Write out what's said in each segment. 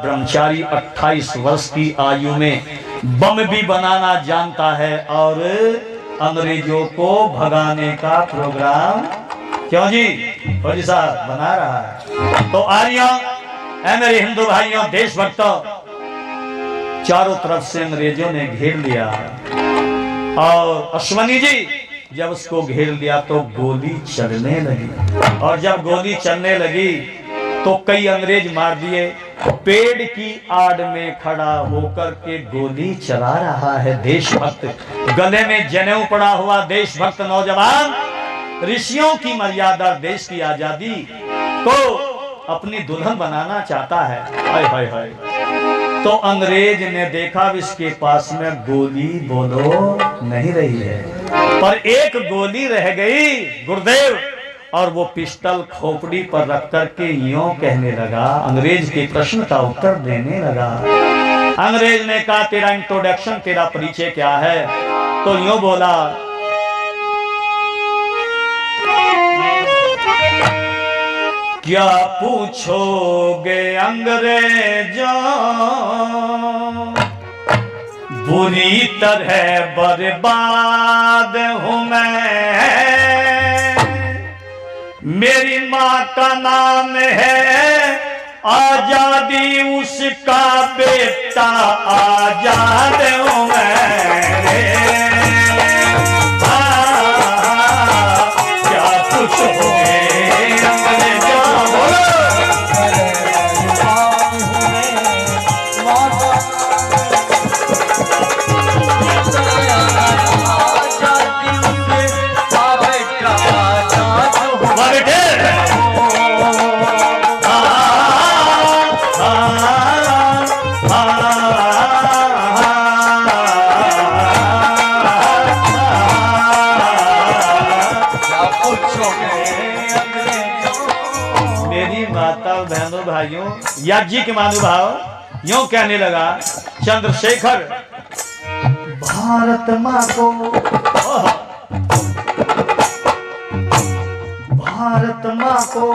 ब्रह्मचारी 28 वर्ष की आयु में बम भी बनाना जानता है और अंग्रेजों को भगाने का प्रोग्राम क्यों जी फौजी साहब बना रहा है। तो आर्यों मेरे हिंदू भाइयों देशभक्तों, चारों तरफ से अंग्रेजों ने घेर लिया और अश्वनी जी जब उसको घेर लिया तो गोली चलने लगी और जब गोली चलने लगी तो कई अंग्रेज मार दिए। पेड़ की आड़ में खड़ा होकर के गोली चला रहा है देशभक्त, गले में जनेऊ पड़ा हुआ देशभक्त नौजवान ऋषियों की मर्यादा देश की आजादी को अपनी दुल्हन बनाना चाहता है। हाय हाय हाय। तो अंग्रेज ने देखा इसके पास में गोली बोलो नहीं रही है, पर एक गोली रह गई गुरुदेव, और वो पिस्टल खोपड़ी पर रख करके यूं कहने लगा, अंग्रेज के प्रश्न का उत्तर देने लगा। अंग्रेज ने कहा तेरा इंट्रोडक्शन, तेरा परिचय क्या है? तो यूं बोला, क्या पूछोगे अंग्रेजों, बुरी तरह बर्बाद हूं मैं, मेरी माँ का नाम है आजादी, उसका बेटा आजाद हूं मैं। क्या पूछोगे अंग्रेजों, याज्ञी के महानुभाव यूं कहने लगा, चंद्रशेखर भारत माँ को, भारत माँ को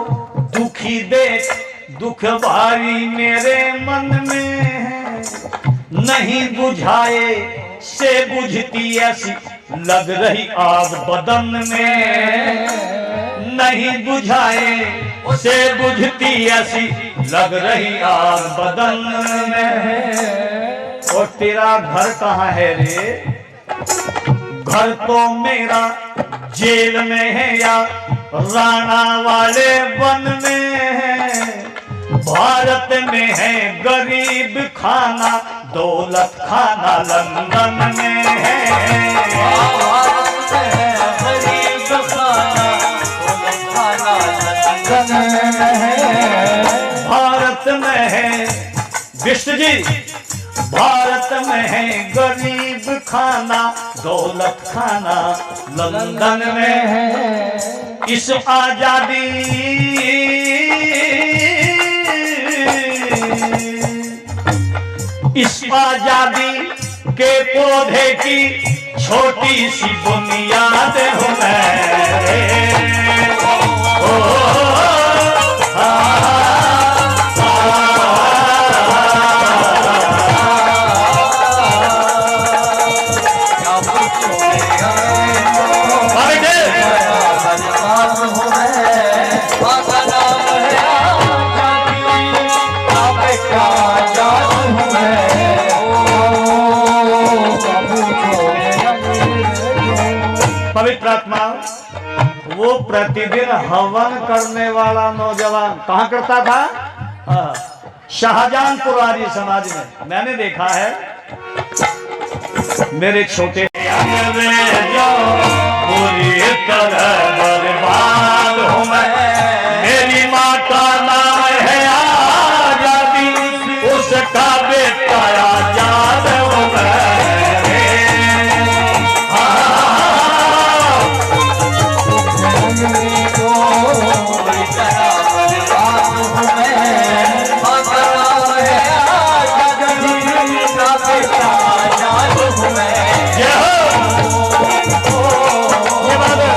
दुखी देख दुख भारी मेरे मन में है, नहीं बुझाए से बुझती ऐसी लग रही आग बदन में, नहीं बुझाए से बुझती ऐसी लग रही आग बदन में। और तेरा घर कहाँ है रे? घर तो मेरा जेल में है या राणा वाले वन में है, भारत में है गरीब खाना, दौलत खाना लंदन में है, भारत में है गरीब खाना, दौलत खाना लंदन में है, भारत में है विष्णु जी, भारत में है गरीब खाना, दौलत खाना लंदन में है। इस आजादी इस आजादी के पौधे की छोटी सी बुनियाद हूं मैं। पवित्र आत्मा वो प्रतिदिन हवन करने वाला नौजवान कहाँ करता था? शाहजहानपुर आर्य समाज में मैंने देखा है। मेरे छोटे पूरी तरह बर्बाद हूं मैं, मेरी माँ का नाम है आजादी, उसका बेटा आजाद हूं मैं। ये बात है।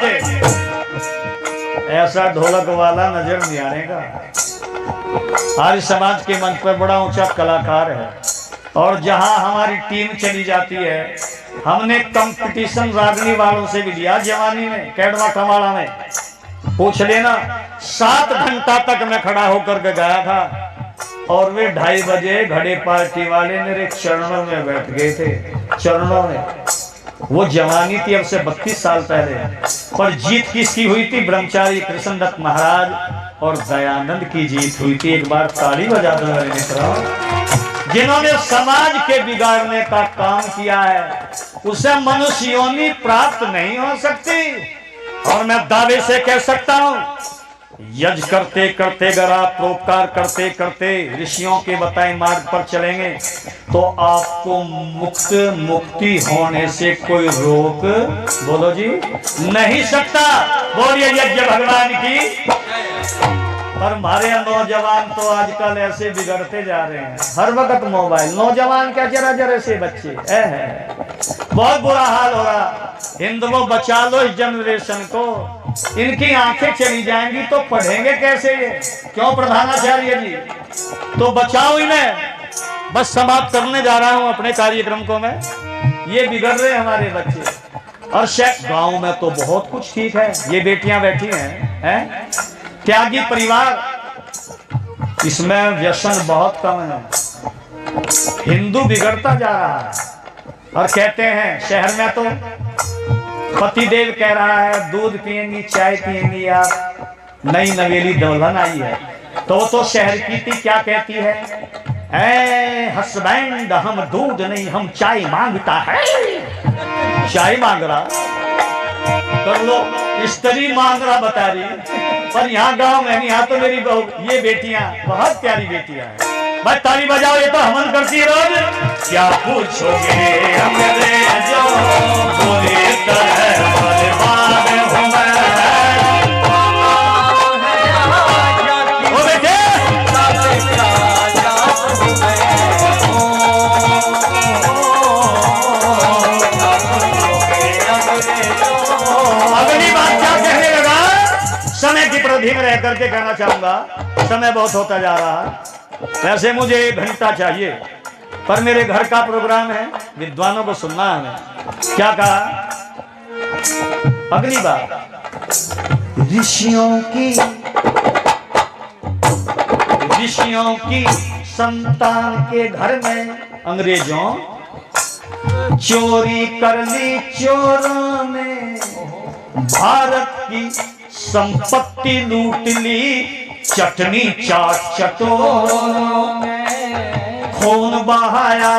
थे, ऐसा ढोलक वाला नजर नहीं आएगा। आर्य समाज के मंच पर बड़ा ऊंचा कलाकार है, और जहां हमारी टीम चली जाती है, हमने कंपटीशन रागनी वालों से भी लिया जवानी में, कैडवा कमाड़ा में, पूछ लेना। 7 घंटा तक मैं खड़ा होकर के गया था, और वे 2:30 बजे घड़े पार्टी वाले मेरे चरणों में बैठ गए थे, चरणों में। वो जवानी थी अब से 32 साल पहले, पर जीत किसकी हुई थी? ब्रह्मचारी कृष्णदत्त महाराज और दयानंद की जीत हुई थी। एक बार ताली बजा दो मेरे मित्रों। जिन्होंने समाज के बिगाड़ने का काम किया है, उसे मनुष्य योनि प्राप्त नहीं हो सकती। और मैं दावे से कह सकता हूं, यज्ञ करते करते अगर आप परोपकार करते करते ऋषियों के बताए मार्ग पर चलेंगे, तो आपको मुक्ति होने से कोई रोक, बोलो जी, नहीं सकता। बोलिए यज्ञ भगवान की। पर हमारे नौजवान तो आजकल ऐसे बिगड़ते जा रहे हैं, हर वक्त मोबाइल। नौजवान क्या, जरा जरा से बच्चे है, बहुत बुरा हाल हो रहा। हिंदुओं बचा लो इस जनरेशन को, इनकी आंखें चली जाएंगी तो पढ़ेंगे कैसे ये? क्यों प्रधानाचार्य जी? तो बचाओ इन्हें। बस समाप्त करने जा रहा हूं अपने कार्यक्रम को मैं। ये बिगड़ रहे हमारे बच्चे। और शायद गांव में तो बहुत कुछ ठीक है, ये बेटियां बैठी हैं, त्यागी परिवार, इसमें व्यसन बहुत कम है। हिंदू बिगड़ता जा रहा है। और कहते हैं शहर में तो पतिदेव कह रहा है दूध पिएंगी, चाय पिएंगी आप, नई नवेली दुल्हन आई है। तो वो तो शहर की थी, क्या कहती है? ऐ हस्बैंड हम दूध नहीं हम चाय मांगता है। चाय मांग रहा कर लो, स्त्री मांग रहा बता रही। पर यहाँ गांव में नहीं, यहाँ तो मेरी बहू, ये बेटियां बहुत प्यारी बेटियां हैं। बस ताली बजाओ, ये तो हमन करती है रोज। क्या पूछोगे हमरे जो बोले बर्बाद हूं मैं। ओ बेटे अगली बात क्या कहने लगा? समय की परिधि में रह करके कहना चाहूंगा, समय बहुत होता जा रहा है। वैसे मुझे 1 घंटा चाहिए, पर मेरे घर का प्रोग्राम है, विद्वानों को सुनना है। क्या कहा? अगली बात, ऋषियों की संतान के घर में अंग्रेजों चोरी कर ली, चोरों ने भारत की संपत्ति लूट ली। चटनी चाट चटोरों ने खून बहाया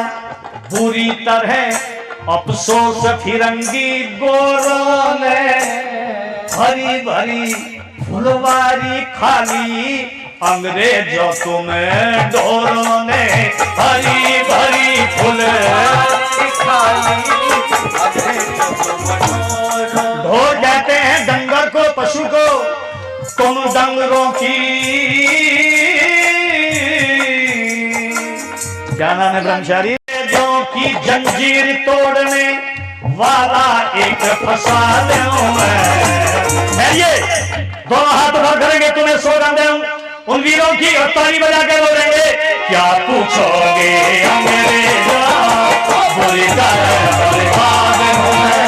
बुरी तरह, अफसोस फिरंगी गोरों ने। भरी भरी फुलवारी खाली अंग्रेजों तुम्हें डोरों ने। भरी भरी फुलवारी खाली ढोर कहते हैं डंगर को, पशु को। तुम डंगरों की क्या नाम है ब्रह्मचारी? जो की जंजीर तोड़ने वाला एक फसाद है। ये दोनों हाथ भर करेंगे, तुम्हें सौगंध है उन वीरों की, और ताली बजा के बोलेंगे क्या पूछोगे अंग्रेजों बुरी बर्बाद हूं मैं।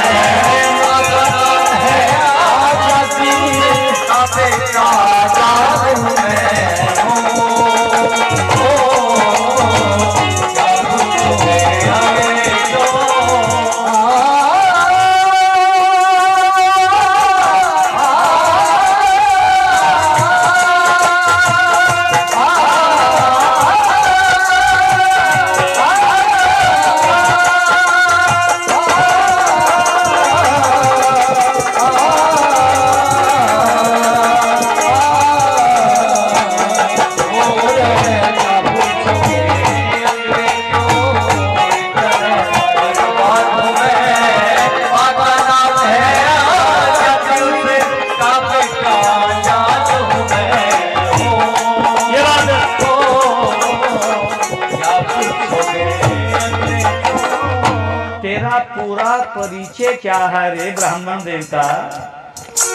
तेरा पूरा परिचय क्या है रे ब्राह्मण देवता?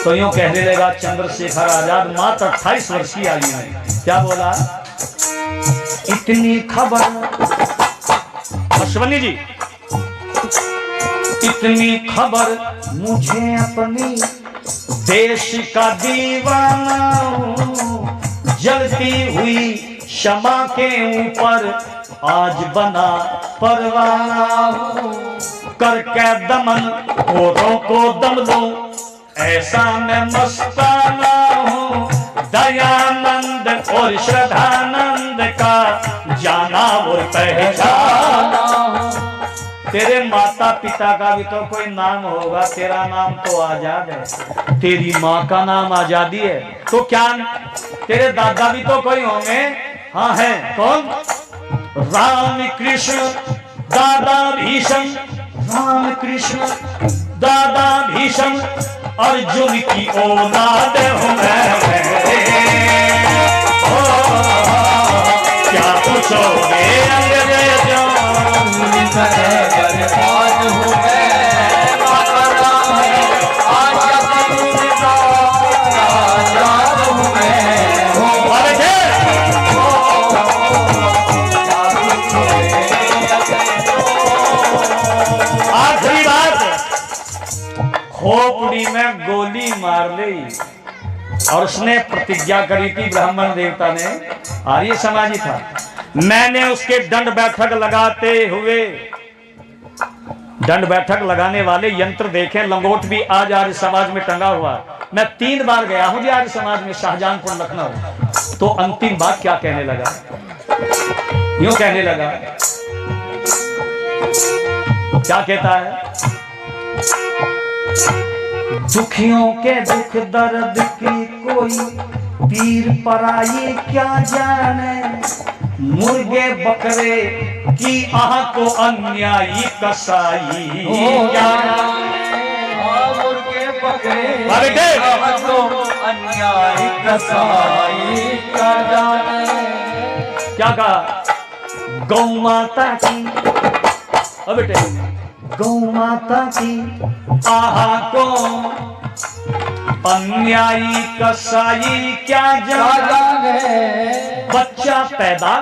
तो यूं कहने लगा चंद्रशेखर आजाद मात्र 28 वर्ष की आयु में। क्या बोला? इतनी खबर, अश्वनी जी, इतनी खबर मुझे अपनी देश का दीवाना हूं, जलती हुई शमा के ऊपर आज बना परवाना हूं, करके दमन औरों को दम लो, ऐसा मैं मस्ताना हूं, दयानंद और श्रद्धानंद का जाना और पहचाना हूं। तेरे माता पिता का भी तो कोई नाम होगा, तेरा नाम तो आजाद है, तेरी माँ का नाम आजादी है, तो क्या तेरे दादा भी तो कोई होंगे? हाँ है, कौन? राम कृष्ण दादा भीष्म, राम कृष्ण दादा भीष्म, अर्जुन की औलाद हूँ मैं। क्या पूछोगे अंग्रेजों, आखिरी बात, खोपड़ी में गोली मार ली और उसने प्रतिज्ञा करी थी ब्राह्मण देवता ने, आर्य समाजी था, मैंने उसके दंड बैठक लगाते हुए, दंड बैठक लगाने वाले यंत्र देखे, लंगोट भी आज आर्य समाज में टंगा हुआ। मैं 3 बार गया हूं जी आर्य समाज में, शाहजहांपुर लखनऊ। तो अंतिम बात क्या कहने लगा? यूं कहने लगा, क्या कहता है? दुखियों के दुख दर्द की कोई पीर पराई क्या जाने, मुर्गे बकरे की आह को अन्यायी कसाई क्या मुर्गे बकरे की आह को अन्यायी कसाई क्या जाने। क्या कहा? गौ माता की, अब बेटे, गौ माता की आह को अन्यायी कसाई क्या जाने, बच्चा पैदा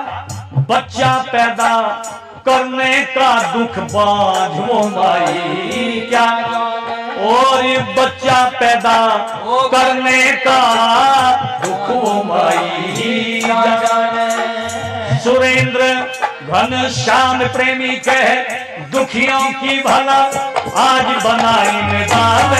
करने का दुख बांझ वो माई क्या जाने, और ये बच्चा पैदा करने का दुख वो माई क्या जाने। सुरेंद्र घनश्याम प्रेमी कहे, दुखियों की भला आज बनाई निदान